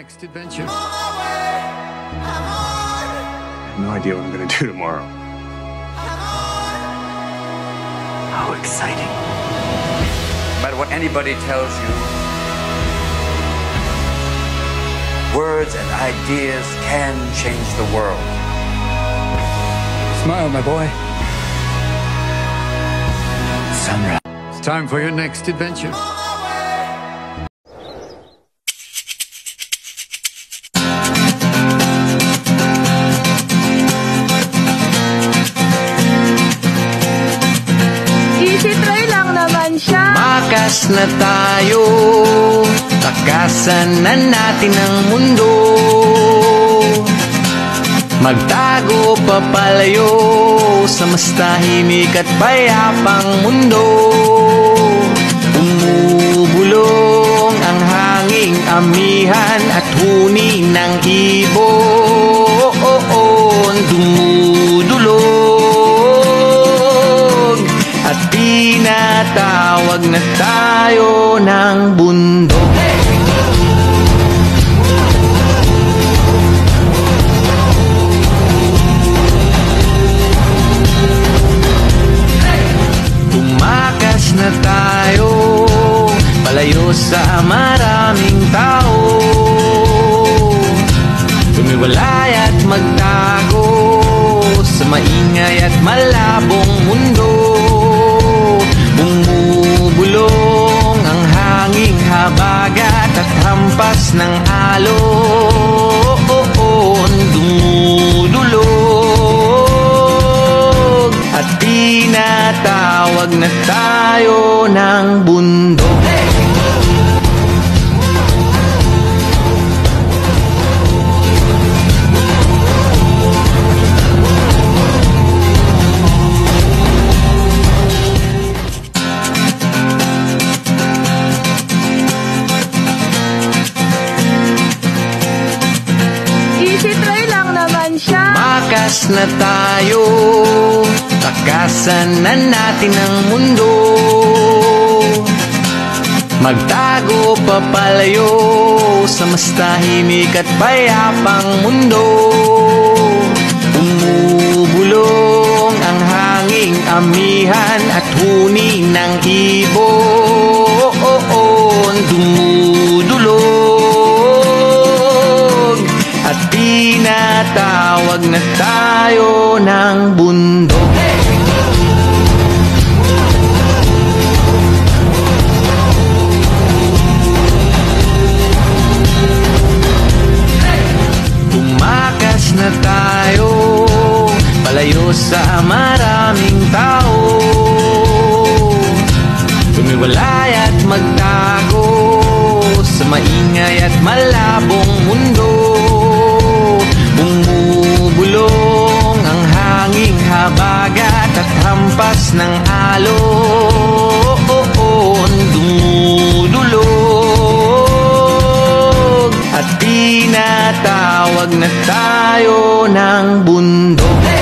next adventure. I have no idea what I'm gonna do tomorrow. How exciting. No matter what anybody tells you, words and ideas can change the world. Smile, my boy. Sunrise. It's time for your next adventure. Easy try lang naman siya. Makas na tayo, takasan na natin ang mundo. Magtago papalayo sa mas tahimik at payapang mundo. Umubulong ang hanging amihan at huni ng ibon. Dumudulog at tinatawag na tayo ng bundok. Tumakas na tayo, palayo sa maraming tao. Tumiwalay at magtago sa maingay at malabong mundo. Bumubulong ang hanging habagat at hampas ng alon. Dumudulog at tinatawag na tayo ng bundok. Easy try lang naman siya. Makas na tayo, takasan na natin ang mundo. Magtago papalayo sa mas tahimik at payapang mundo. Umubulong ang hanging amihan at huni ng ibon. Dumudulog at tinatawag na tayo ng bundok. Tumakas na tayo, palayo sa maraming tao. Tumiwalay at magtago sa maingay at malabong mundo. Bumubulong ang hanging habagat at hampas ng alon. Dumudulog at tinatawag na tayo ng bundok.